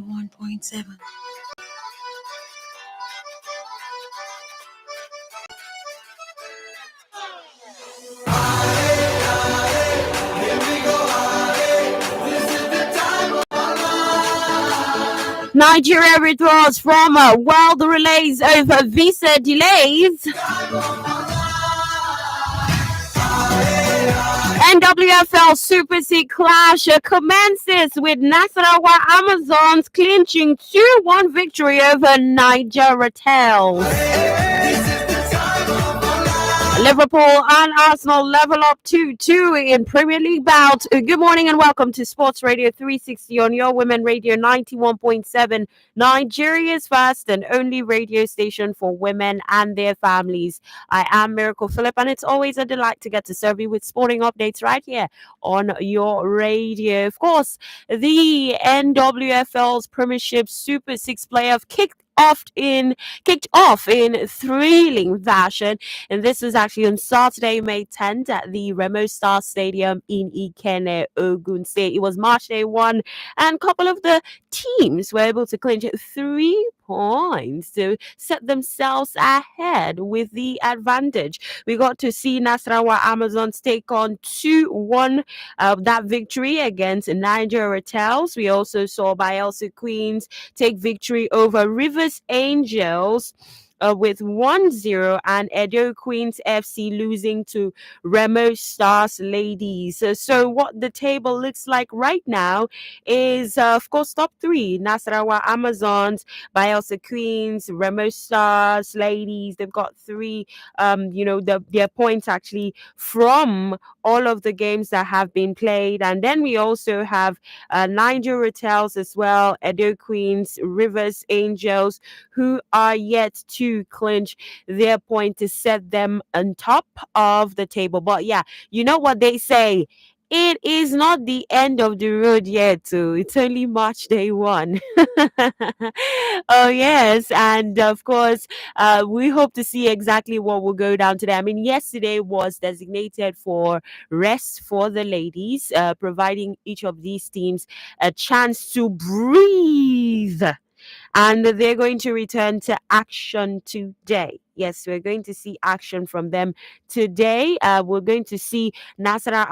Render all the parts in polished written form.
1.7. Nigeria withdraws from world relays over visa delays. NWFL Super League clash commences with Nasarawa Amazons clinching 2-1 victory over Nigeria Tales. Liverpool and Arsenal level up 2-2 in Premier League bout. Good morning and welcome to Sports Radio 360 on your Women Radio 91.7, Nigeria's first and only radio station for women and their families. I am Miracle Phillip, and it's always a delight to get to serve you with sporting updates right here on your radio. Of course, the NWFL's Premiership Super 6 playoff kicked off in thrilling fashion, and this was actually on Saturday, May 10th at the Remo Stars Stadium in Ikenne, Ogun State. It was match day 1, and a couple of the teams were able to clinch 3 points to set themselves ahead with the advantage. We got to see Nasarawa Amazons take on 2-1 that victory against Nigeria Tales. We also saw Edo Queens take victory over Rivers Angels with 1-0, and Edo Queens FC losing to Remo Stars Ladies. So what the table looks like right now is, of course, top 3, Nasarawa Amazons, Edo Queens, Remo Stars Ladies. They've got 3, their points actually from all of the games that have been played. And then we also have Nigeria Tales as well, Edo Queens, Rivers Angels, who are yet to clinch their point to set them on top of the table. But yeah, you know what they say, it is not the end of the road yet, too. It's only March day 1. Oh yes, and of course we hope to see exactly what will go down today. I mean, yesterday was designated for rest for the ladies, providing each of these teams a chance to breathe, and they're going to return to action today. Yes, we're going to see action from them today. We're going to see Nasarawa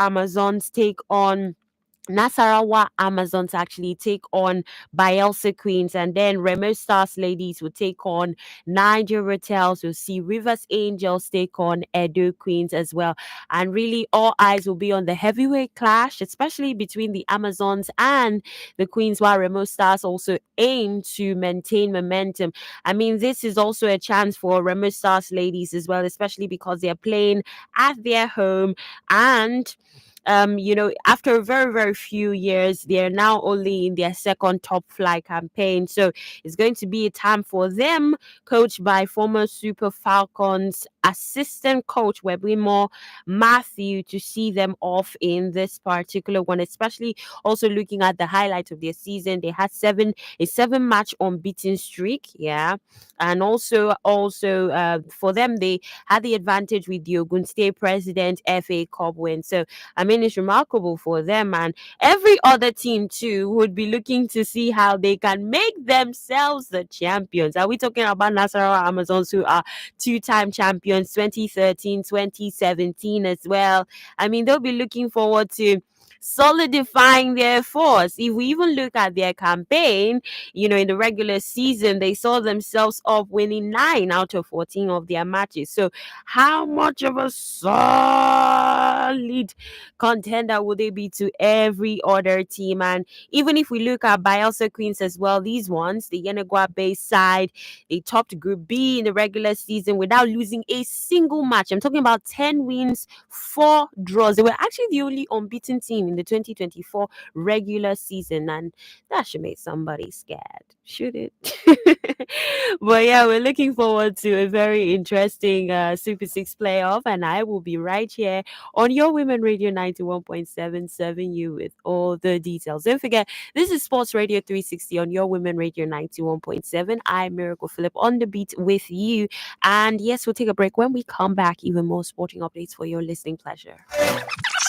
Amazons actually take on Edo Queens, and then Remo Stars Ladies will take on Nigeria Tales. We'll see Rivers Angels take on Edo Queens as well. And really, all eyes will be on the heavyweight clash, especially between the Amazons and the Queens, while Remo Stars also aim to maintain momentum. I mean, this is also a chance for Remo Stars Ladies as well, especially because they're playing at their home, and after a very, very few years, they're now only in their second top flight campaign. So it's going to be a time for them, coached by former Super Falcons assistant coach Webwimo Matthew, to see them off in this particular one, especially also looking at the highlight of their season. They had a 7-match unbeaten streak. Yeah. And also for them, they had the advantage with the Ogun State President FA Cup win. So I mean, it's remarkable for them, and every other team too would be looking to see how they can make themselves the champions. Are we talking about Nasarawa Amazons, who are 2-time champions, 2013, 2017 as well? I mean, they'll be looking forward to solidifying their force. If we even look at their campaign, in the regular season, they saw themselves up winning 9 out of 14 of their matches. So how much of a solid contender would they be to every other team? And even if we look at Edo Queens as well, these ones, the Yenagua Bay side, they topped Group B in the regular season without losing a single match. I'm talking about 10 wins, 4 draws. They were actually the only unbeaten team in the 2024 regular season, and that should make somebody scared, should it? But yeah, we're looking forward to a very interesting Super 6 playoff, and I will be right here on your Women Radio 91.7, serving you with all the details. Don't forget, this is Sports Radio 360 on your Women Radio 91.7. I'm Miracle Phillip on the beat with you. And yes, we'll take a break. When we come back, even more sporting updates for your listening pleasure.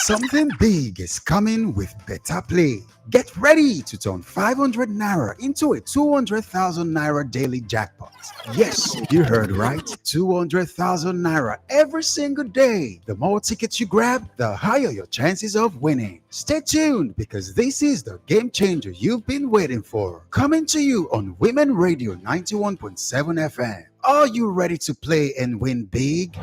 Something big is coming with Better Play. Get ready to turn 500 naira into a 200,000 naira daily jackpot. Yes, you heard right. 200,000 naira every single day. The more tickets you grab, the higher your chances of winning. Stay tuned because this is the game changer you've been waiting for. Coming to you on Women Radio 91.7 FM. Are you ready to play and win big?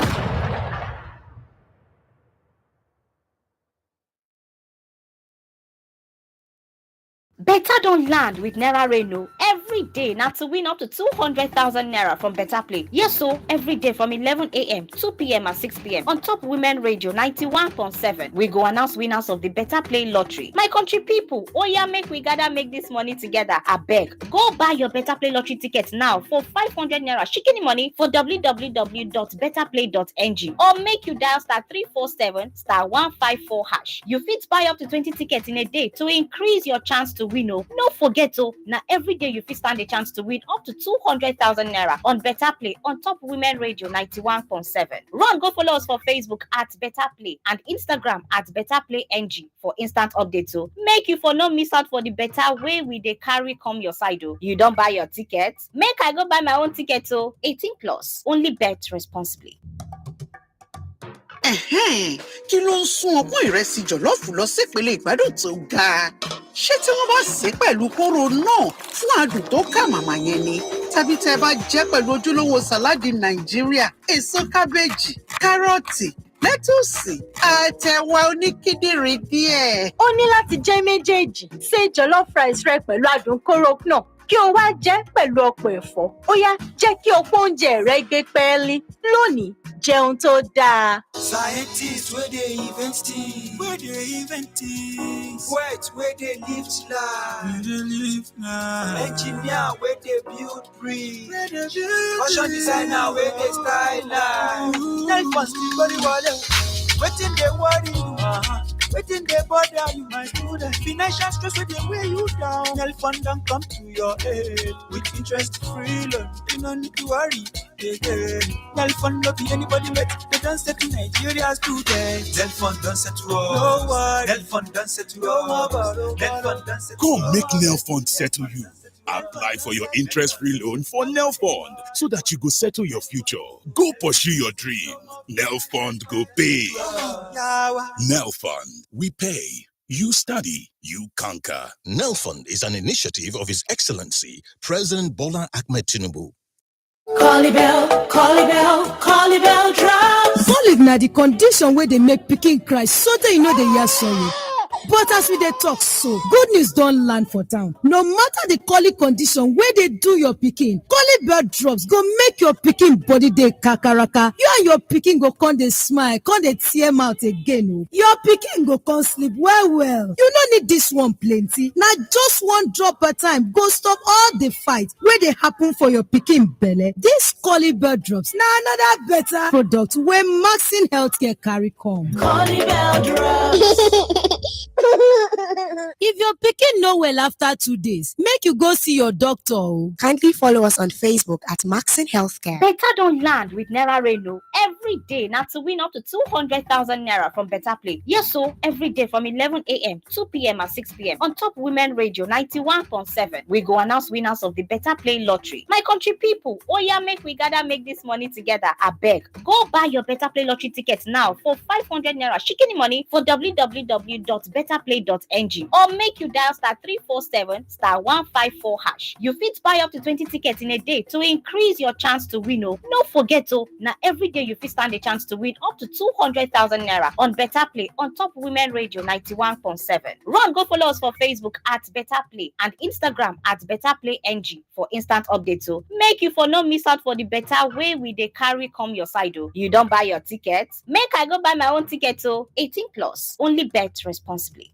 Better don't land with Naira Reno every day now to win up to 200,000 Naira from Better Play. Yes, so every day from 11 a.m., 2 p.m. and 6 p.m. on Top Women Radio 91.7. We go announce winners of the Better Play lottery. My country people, oh yeah, make we gather make this money together. I beg. Go buy your Better Play lottery tickets now for 500 Naira shikini money for www.betterplay.ng or make you dial *347 *154 hash. You fit buy up to 20 tickets in a day to increase your chance to win. No forget now every day you fit stand a chance to win up to 200,000 Naira on Better Play on Top Women Radio 91.7. Run go follow us for Facebook at Better Play and Instagram at Better Play NG for instant updates. Make you for no miss out for the better way we dey carry come your side. You don't buy your tickets? Make I go buy my own ticket. 18 plus. Only bet responsibly. Kí ló ń sún ọpọ́n ìrẹsì jọ̀lọ́ọ̀fù lọ sípele ìgbádùn tó ga? Ṣé tí wọ́n bá sè é pẹ̀lú kóró náà fún adùn tó kà màmá yẹn ni? Tàbí tẹ́ ẹ bá jẹ́ pẹ̀lú ojúlówó sàláàdì Nàìjíríà, èso kábéèjì, kárọ̀tì, lẹ́tùsì, àtẹ̀wà oníkíndìnrín díẹ̀. Ó ní láti jẹ́ méjèèjì. Ṣé jollof rice rẹ pẹ̀lú adùn kóró náà kí o wá jẹ́ pẹ̀lú ọ̀pọ̀ ẹ̀fọ́. Ó yá, jẹ́ kí ọ̀pọ̀ oúnjẹ rẹ gbé pẹ́ẹ́lí. Lónìí, jẹun tó dáa. Scientists wey dey invent things, poets wey dey lift life, engineer wey dey build bridge, fashion designer wey dey style life. Life must be very well. Wetin dey worry you? Wetin dey bother you, my student? Financial stress wey dey weigh you down. Nel fund don come to your aid with interest-free loan. You no need to worry again. Nel fund no be anybody mate. They don settle Nigeria's students. Nel fund don settle us. No worry. Nel fund don settle us. Nel fund don settle us. Come make Nel fund settle you. Apply for your interest-free loan for Nel Fund so that you go settle your future. Go pursue your dream. Nel Fund go pay. Nel Fund, we pay. You study, you conquer. Nel Fund is an initiative of His Excellency President Bola Ahmed Tinubu. Colibel drops. Colic na the condition where they make pikin cry so that you know they hear sorry. But as we dey talk so, good news don land for town. No matter the colic condition where they do your pikin, Colibel drops go make your pikin body dey kakaraka. You and your pikin go come dey smile, come dey tear mouth again. Your pikin go come sleep well. You no need this one plenty. Na just one drop per time go stop all the fight where they happen for your pikin belle. This Colibel drops na another better product where Maxine Healthcare carry come. Colibel drops. If your pikin no well after 2 days, make you go see your doctor. Kindly follow us on Facebook at Maxine Healthcare. Better don't land with Naira Reno every day now to win up to 200,000 Naira from Better Play. Yes, so every day from 11 a.m., 2 p.m. and 6 p.m. on Top Women Radio 91.7. We go announce winners of the Better Play lottery. My country people, oh yeah, make we gather make this money together. I beg. Go buy your Better Play lottery tickets now for 500 Naira shikini money for www.betterplay.ng or make you dial *347 *154 hash. You fit buy up to 20 tickets in a day to increase your chance to win. No forget now every day you fit stand a chance to win up to 200,000 Naira on Better Play on Top Women Radio 91.7. Run go follow us for Facebook at Better Play and Instagram at Better Play NG for instant updates. Make you for no miss out for the better way we dey carry come your side. You don't buy your tickets? Make I go buy my own ticket. 18 plus. Only bet responsibly.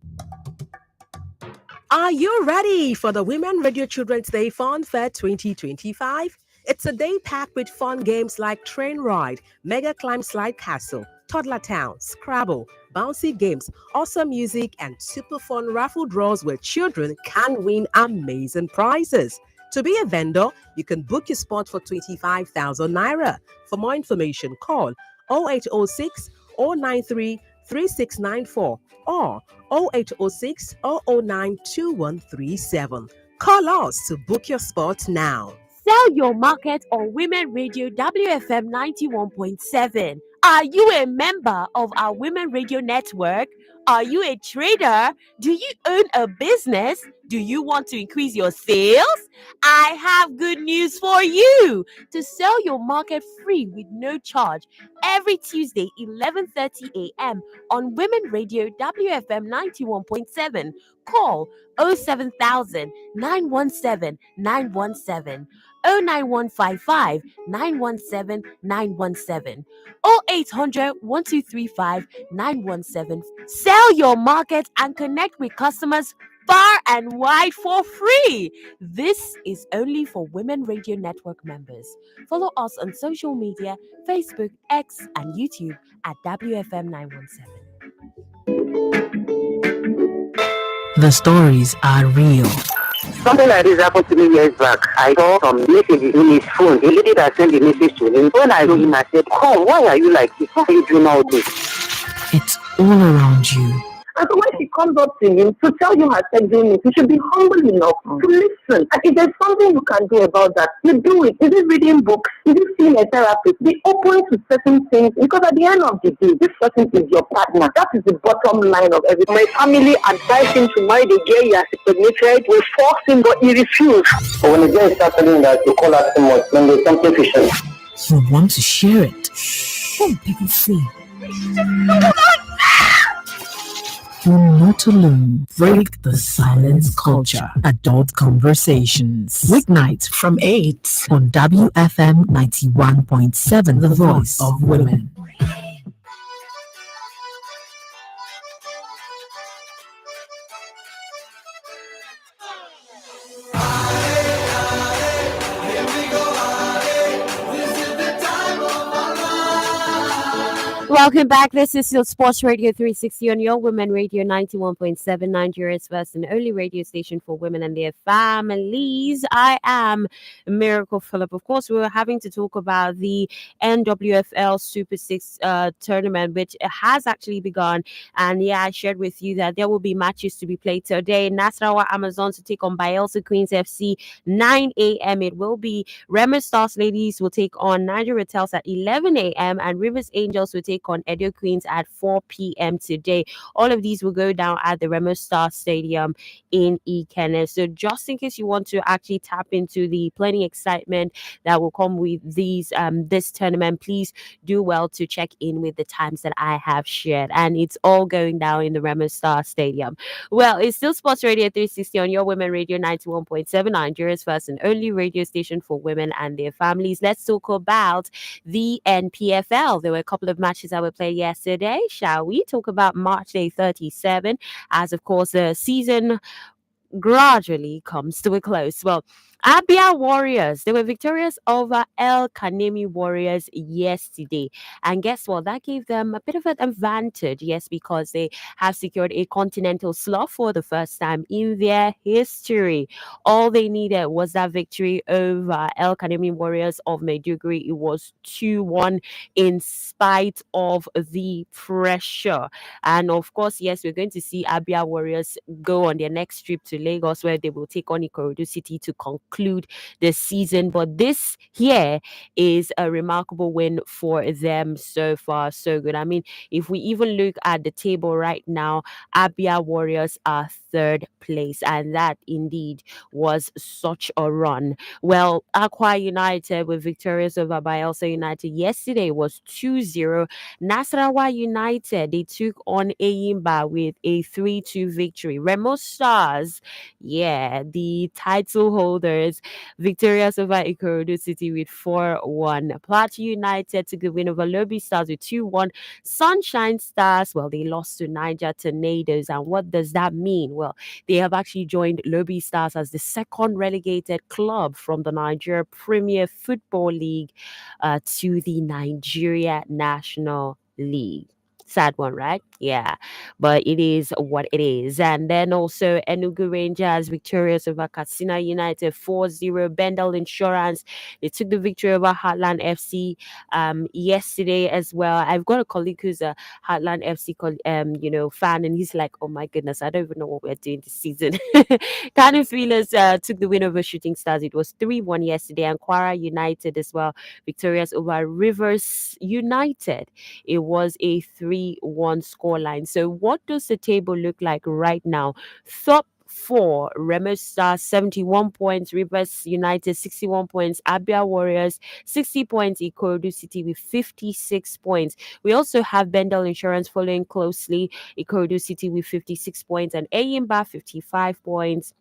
Are you ready for the Women Radio Children's Day Fun Fair 2025? It's a day packed with fun games like Train Ride, Mega Climb Slide Castle, Toddler Town, Scrabble, bouncy games, awesome music, and super fun raffle draws where children can win amazing prizes. To be a vendor, you can book your spot for 25,000 Naira. For more information, call 0806 093 3694 or 0806 009 2137. Call us to book your spot now. Sell your market on Women Radio WFM 91.7. Are you a member of our Women Radio network? Are you a trader? Do you own a business? Do you want to increase your sales? I have good news for you. To sell your market free with no charge every Tuesday 11:30 a.m. on Women Radio WFM 91.7. Call 07000 917 917. 09155 917 917 0800 1235 917. Sell your market and connect with customers far and wide for free. This is only for Women Radio Network members. Follow us on social media, Facebook, X, and YouTube at WFM 917. The stories are real. Something like this happened to me years back. I saw some messages in his phone. The lady that sent the message to him, when I told him, I said, "Come, why are you like this? Why are you doing all this?" It's all around you. And so when she comes up to him to tell you her doing it, you should be humble enough to listen. And if there's something you can do about that, you do it. Is it reading books? Is it seeing a therapist? Be open to certain things, because at the end of the day, this person is your partner. That is the bottom line of everything. My family advised him to marry the girl he has impregnated. We forced him, but he refused. But when the girl starts telling that you call her too much, then there's something fishy. You want to share it. What people say. You're not alone. Break the silence culture. Adult Conversations. Weeknights from 8 on WFM 91.7, the voice of women. Welcome back. This is your Sports Radio 360 on your Women Radio 91.7, Nigeria's first and only radio station for women and their families. I am Miracle Phillip. Of course, we were having to talk about the NWFL Super 6 tournament, which has actually begun. And yeah, I shared with you that there will be matches to be played today. Nasarawa Amazons to take on Edo Queens FC 9 a.m. It will be Remo Stars Ladies will take on Nigeria Tels at 11 a.m. and Rivers Angels will take on Edo Queens at 4 p.m. today. All of these will go down at the Remo Stars Stadium in Ikenne. So just in case you want to actually tap into the plenty excitement that will come with these this tournament, please do well to check in with the times that I have shared. And it's all going down in the Remo Stars Stadium. Well, it's still Sports Radio 360 on your Women Radio 91.7, Nigeria's first and only radio station for women and their families. Let's talk about the NPFL. There were a couple of matches that were played yesterday. Shall we talk about March Day 37, as of course the season gradually comes to a close? Well, Abia Warriors, they were victorious over El Kanemi Warriors yesterday. And guess what? That gave them a bit of an advantage, yes, because they have secured a continental slot for the first time in their history. All they needed was that victory over El Kanemi Warriors of Maiduguri. It was 2-1 in spite of the pressure. And of course, yes, we're going to see Abia Warriors go on their next trip to Lagos, where they will take on Ikorodu City to conclude the season. But this here is a remarkable win for them so far. So good. I mean, if we even look at the table right now, Abia Warriors are third place, and that indeed was such a run. Well, Aqua United were victorious over Bayelsa United yesterday, was 2-0. Nasarawa United, they took on Eyimba with a 3-2 victory. Remo Stars, yeah, the title holders, victorious over Ikorodu City with 4-1. Plateau United took the win over Lobby Stars with 2-1. Sunshine Stars, well, they lost to Niger Tornadoes. And what does that mean? Well, they have actually joined Lobby Stars as the second relegated club from the Nigeria Premier Football League to the Nigeria National League. Sad one, right? Yeah, but it is what it is. And then also Enugu Rangers victorious over Katsina United 4-0. Bendel Insurance, they took the victory over Heartland FC yesterday as well. I've got a colleague who's a Heartland FC fan, and he's like, oh my goodness, I don't even know what we're doing this season. Kanu Feelers took the win over Shooting Stars. It was 3-1 yesterday, and Kwara United as well victorious over Rivers United. It was a 3-1 scoreline. So, what does the table look like right now? Top four, Remo Stars 71 points, Rivers United 61 points, Abia Warriors 60 points, Ikorodu City with 56 points. We also have Bendel Insurance following closely, Ikorodu City with 56 points, and Eyimba 55 points.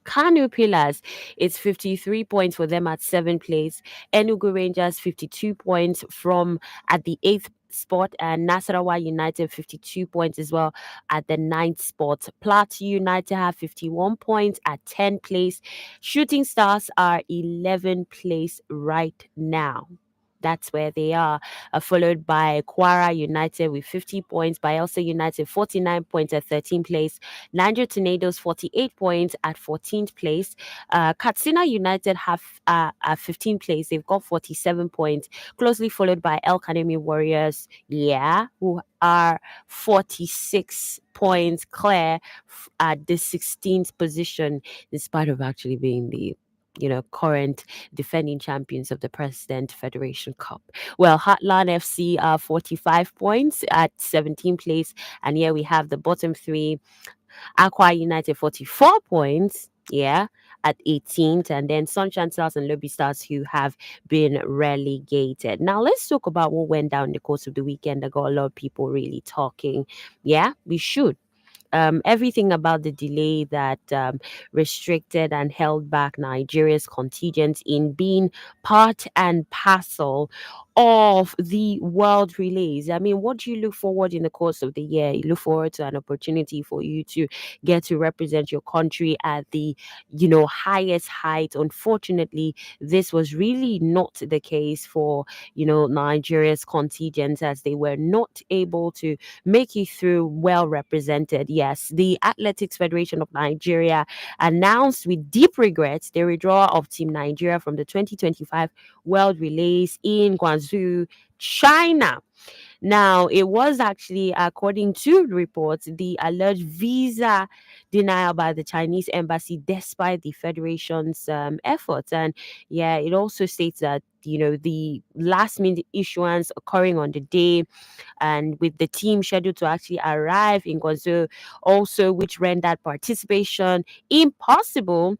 Kanu Pillars, it's 53 points for them at 7th place. Enugu Rangers 52 points from at the 8th spot, and Nasarawa United 52 points as well at the 9th spot. Plateau United have 51 points at 10th place. Shooting Stars are 11th place right now. That's where they are, followed by Kwara United with 50 points, Bielsa United 49 points at 13th place, Niger Tornadoes 48 points at 14th place, Katsina United have at 15th place, they've got 47 points, closely followed by El Kanemi Warriors, who are 46 points clear at the 16th position, in spite of actually being the current defending champions of the President Federation Cup. Well, Heartland FC are 45 points at 17th place. And here we have the bottom three. Aqua United 44 points. At 18th, and then Sunshine Stars and Lobby Stars who have been relegated. Now let's talk about what went down in the course of the weekend that got a lot of people really talking. Yeah, we should. Everything about the delay that restricted and held back Nigeria's contingent in being part and parcel of the world relays. I mean, what do you look forward in the course of the year? You look forward to an opportunity for you to get to represent your country at the, highest height. Unfortunately, this was really not the case for, Nigeria's contingent, as they were not able to make it through well represented. Yes, the Athletics Federation of Nigeria announced with deep regret the withdrawal of Team Nigeria from the 2025 World Relays in Guangzhou, China. Now, it was actually, according to reports, the alleged visa denial by the Chinese embassy despite the federation's efforts. And it also states that, the last minute issuance occurring on the day and with the team scheduled to actually arrive in Guangzhou, also which rendered participation impossible,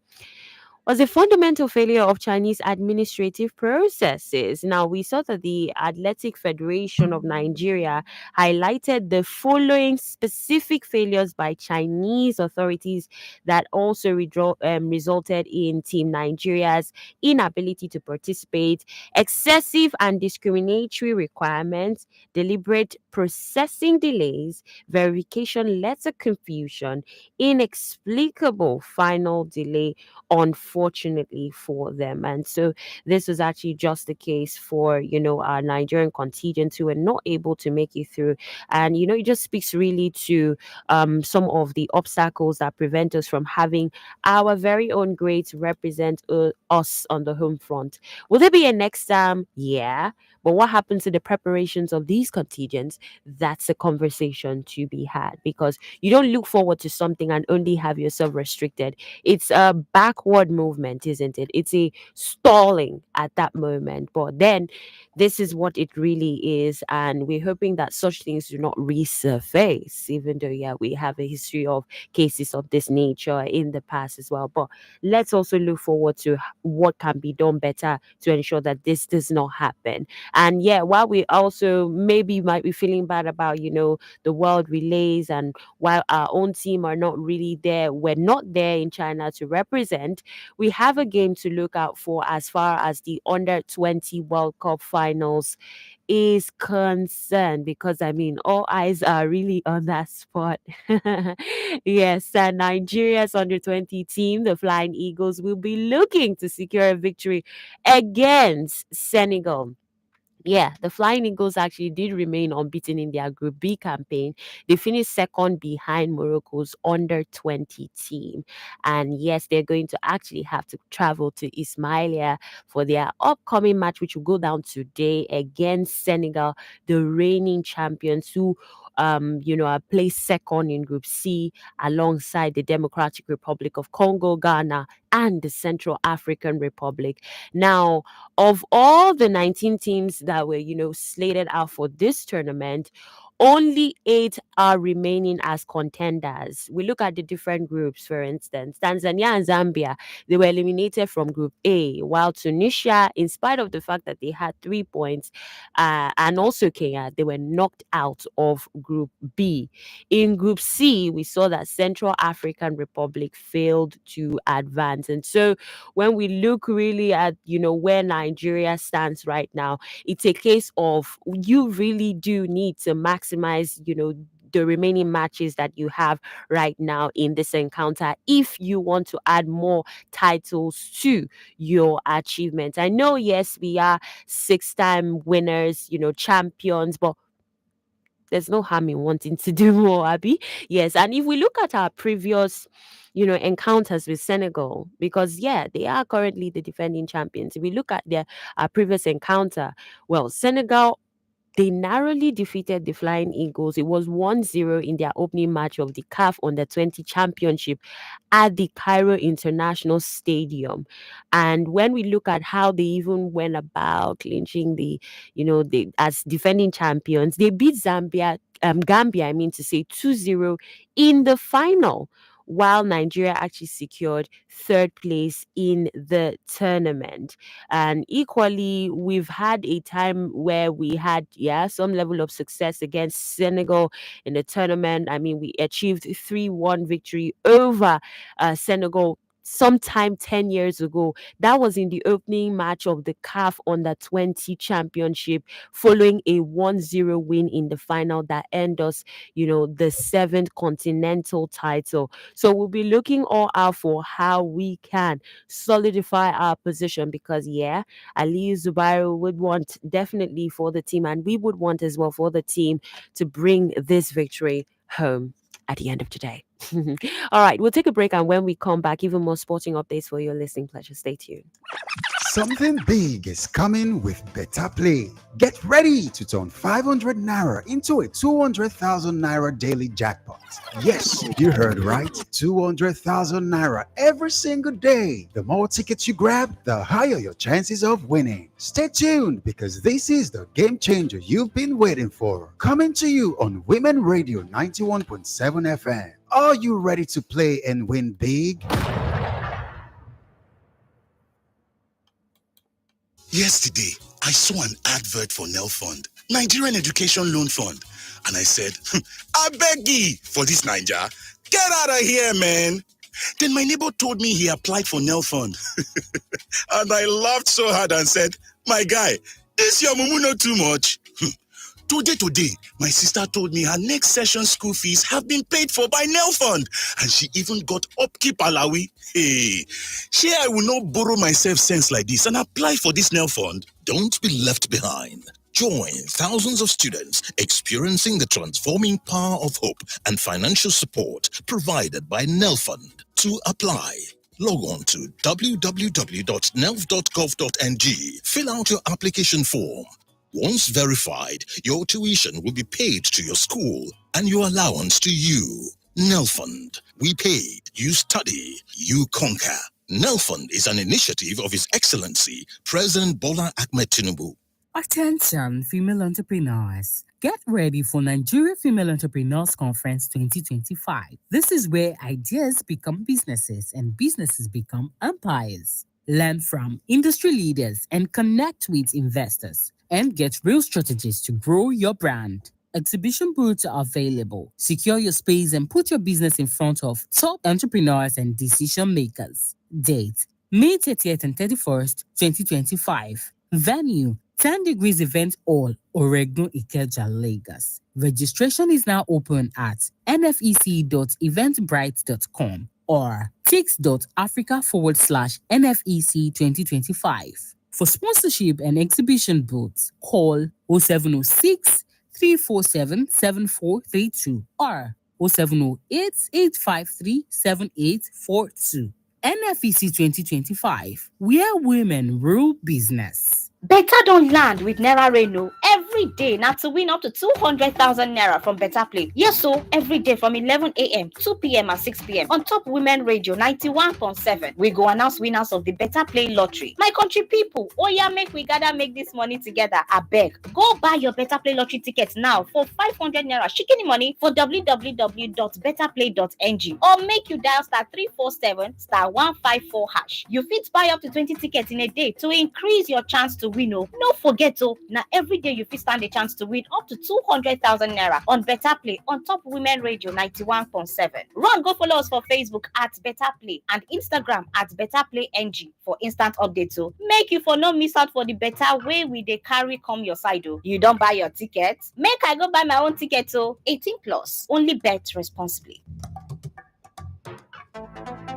was a fundamental failure of Chinese administrative processes. Now, we saw that the Athletic Federation of Nigeria highlighted the following specific failures by Chinese authorities that also resulted in Team Nigeria's inability to participate: excessive and discriminatory requirements, deliberate processing delays, verification letter confusion, inexplicable final delay, unfortunately for them. And so this was actually just the case for our Nigerian contingent who were not able to make it through. And it just speaks really to some of the obstacles that prevent us from having our very own greats represent us on the home front. Will there be a next time? Yeah. But what happens to the preparations of these contingents? That's a conversation to be had, because you don't look forward to something and only have yourself restricted. It's a backward movement, isn't it? It's a stalling at that moment. But then this is what it really is. And we're hoping that such things do not resurface, even though, we have a history of cases of this nature in the past as well. But let's also look forward to what can be done better to ensure that this does not happen. And while we also maybe might be feeling bad about, the world relays, and while our own team are not really there, we're not there in China to represent, we have a game to look out for as far as the under 20 World Cup finals is concerned, because I mean, all eyes are really on that spot. Yes, and Nigeria's under 20 team, the Flying Eagles, will be looking to secure a victory against Senegal. Yeah, the Flying Eagles actually did remain unbeaten in their Group B campaign. They finished second behind Morocco's under 20 team. And yes, they're going to actually have to travel to Ismailia for their upcoming match, which will go down today against Senegal, the reigning champions who are placed second in Group C alongside the Democratic Republic of Congo, Ghana, and the Central African Republic. Now, of all the 19 teams that were, slated out for this tournament, only 8 are remaining as contenders. We look at the different groups, for instance, Tanzania and Zambia, they were eliminated from Group A, while Tunisia, in spite of the fact that they had 3 points, and also Kenya, they were knocked out of Group B. In Group C, we saw that Central African Republic failed to advance. And so when we look really at, where Nigeria stands right now, it's a case of you really do need to maximize, the remaining matches that you have right now in this encounter if you want to add more titles to your achievements. I know, yes, we are 6-time winners, champions, but there's no harm in wanting to do more, Abby. Yes, and if we look at our previous, encounters with Senegal, because they are currently the defending champions. If we look at their previous encounter, well, Senegal, they narrowly defeated the Flying Eagles. It was 1-0 in their opening match of the CAF Under-20 Championship at the Cairo International Stadium. And when we look at how they even went about clinching as defending champions, they beat Gambia, I mean to say 2-0 in the final, while Nigeria actually secured third place in the tournament. And equally, we've had a time where we had, some level of success against Senegal in the tournament. I mean, we achieved 3-1 victory over Senegal sometime 10 years ago. That was in the opening match of the CAF Under-20 Championship, following a 1-0 win in the final that earned us, the 7th continental title. So we'll be looking all out for how we can solidify our position, because Ali Zubairu would want definitely for the team, and we would want as well for the team to bring this victory home at the end of today. All right, we'll take a break, and when we come back, even more sporting updates for your listening pleasure. Stay tuned. Something big is coming with Better Play. Get ready to turn 500 naira into a 200,000 naira daily jackpot. Yes, you heard right. 200,000 naira every single day. The more tickets you grab, the higher your chances of winning. Stay tuned, because this is the game changer you've been waiting for. Coming to you on Women Radio 91.7 FM. Are you ready to play and win big? Yesterday, I saw an advert for Nel Fund, Nigerian Education Loan Fund, and I said, I beg ye for this Naija, get out of here, man. Then my neighbor told me he applied for Nel Fund, and I laughed so hard and said, my guy, this your mumu not too much. Today, my sister told me her next session school fees have been paid for by Nel Fund, and she even got upkeep alawi. Hey, sure I will not borrow myself sense like this and apply for this Nel Fund. Don't be left behind. Join thousands of students experiencing the transforming power of hope and financial support provided by Nel Fund. To apply, log on to www.nelf.gov.ng. Fill out your application form. Once verified, your tuition will be paid to your school and your allowance to you. Nel Fund. We paid. You study. You conquer. Nel Fund is an initiative of His Excellency, President Bola Ahmed Tinubu. Attention, female entrepreneurs. Get ready for Nigeria Female Entrepreneurs Conference 2025. This is where ideas become businesses and businesses become empires. Learn from industry leaders and connect with investors, and get real strategies to grow your brand. Exhibition booths are available. Secure your space and put your business in front of top entrepreneurs and decision makers. Date: May 30th and 31st, 2025. Venue: 10 Degrees Event Hall, Oregun Ikeja, Lagos. Registration is now open at nfec.eventbrite.com or tix.africa/NFEC 2025. For sponsorship and exhibition booths, call 0706 347 7432 or 0708 853 7842. NFEC 2025, where women rule business. Better don't land with Naira Reno every day now to win up to 200,000 Naira from Better Play. Yes, so every day from 11 a.m., 2 p.m. and 6 p.m. on Top Women Radio 91.7. We go announce winners of the Better Play lottery. My country people, oh yeah, make we gather make this money together. I beg. Go buy your Better Play lottery tickets now for 500 Naira shikini money for www.betterplay.ng or make you dial *347 *154 hash. You fit buy up to 20 tickets in a day to increase your chance to win. No forget now every day you fit stand a chance to win up to 200,000 Naira on Better Play on Top Women Radio 91.7. Run go follow us for Facebook at Better Play and Instagram at Better Play NG for instant updates. So make you for no miss out for the better way we dey carry come your side. You don't buy your ticket, make I go buy my own ticket. 18 plus, only bet responsibly.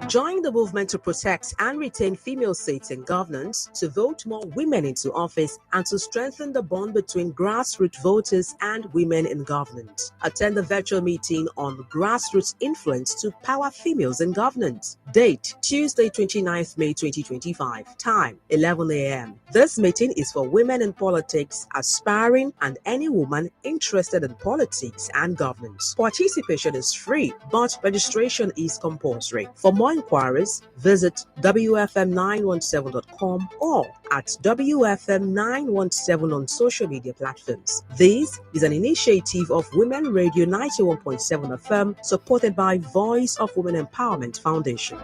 Join the movement to protect and retain female seats in governance, to vote more women into office, and to strengthen the bond between grassroots voters and women in governance. Attend the virtual meeting on grassroots influence to power females in governance. Date, Tuesday, 29th May 2025. Time, 11 a.m. This meeting is for women in politics, aspiring, and any woman interested in politics and governance. Participation is free, but registration is compulsory. For more inquiries, visit WFM917.com or at WFM917 on social media platforms. This is an initiative of Women Radio 91.7 FM, supported by Voice of Women Empowerment Foundation.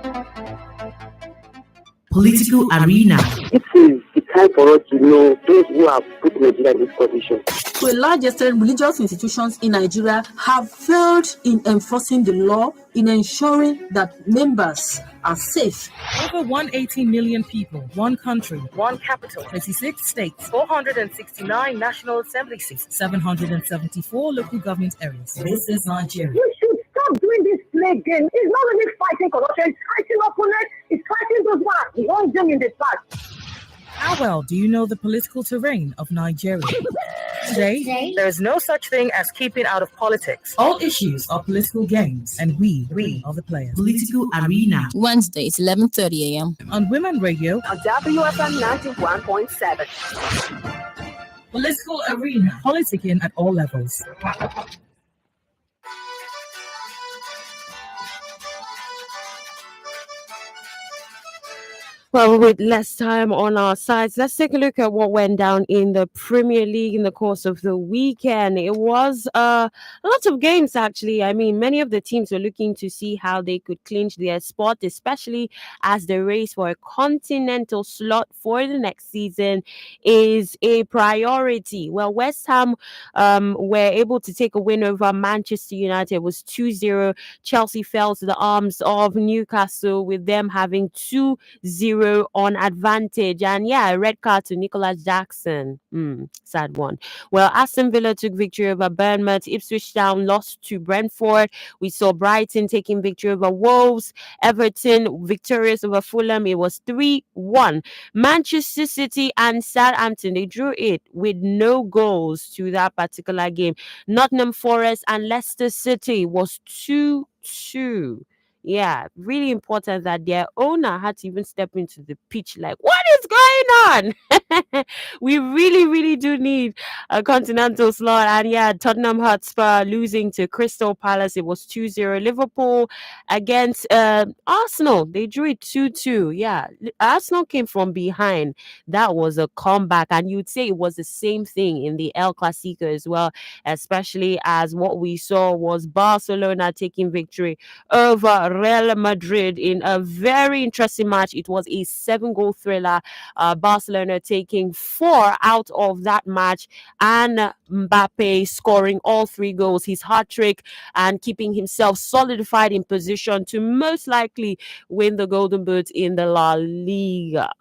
Political arena. It is the time for us to know those who have put Nigeria in this condition. To a large extent, religious institutions in Nigeria have failed in enforcing the law, in ensuring that members are safe. Over 180 million people, one country, one capital, 26 states, 469 national assembly seats, 774 local government areas. This is Nigeria. You should stop doing this play game. It's not really fighting corruption, it's fighting opponents, it's fighting those who are beyond them in the past. How well do you know the political terrain of Nigeria? Today, there is no such thing as keeping out of politics. All issues are political games, and we are the players. Political arena. Wednesdays, 11:30 a.m. on Women Radio on WFM 91.7. Political arena. Politicking at all levels. Well, with less time on our sides, let's take a look at what went down in the Premier League in the course of the weekend. It was a lot of games, actually. I mean, many of the teams were looking to see how they could clinch their spot, especially as the race for a continental slot for the next season is a priority. Well, West Ham were able to take a win over Manchester United. It was 2-0. Chelsea fell to the arms of Newcastle with them having 2-0 on advantage, and a red card to Nicholas Jackson. Sad one. Well, Aston Villa took victory over Bournemouth. Ipswich Town lost to Brentford. We saw Brighton taking victory over Wolves. Everton victorious over Fulham. It was 3-1. Manchester City and Southampton, they drew it with no goals to that particular game. Nottingham Forest and Leicester City was 2-2. Yeah, really important that their owner had to even step into the pitch like, what is going on? We really do need a continental slot. And Tottenham Hotspur losing to Crystal Palace. It was 2-0. Liverpool against Arsenal. They drew it 2-2. Yeah, Arsenal came from behind. That was a comeback. And you'd say it was the same thing in the El Clasico as well, especially as what we saw was Barcelona taking victory over Real Madrid in a very interesting match. It was a 7-goal thriller. Barcelona taking 4 out of that match, and Mbappe scoring all 3 goals, his hat-trick, and keeping himself solidified in position to most likely win the Golden Boot in the La Liga.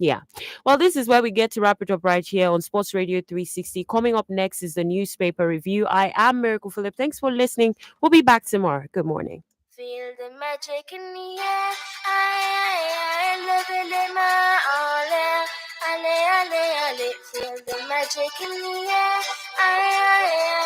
Yeah. Well, this is where we get to wrap it up right here on Sports Radio 360. Coming up next is the newspaper review. I am Miracle Phillip. Thanks for listening. We'll be back tomorrow. Good morning. Feel the magic in the air. I love it in my all air. I ale, ale, ale, feel the magic in the air. Aye, aye,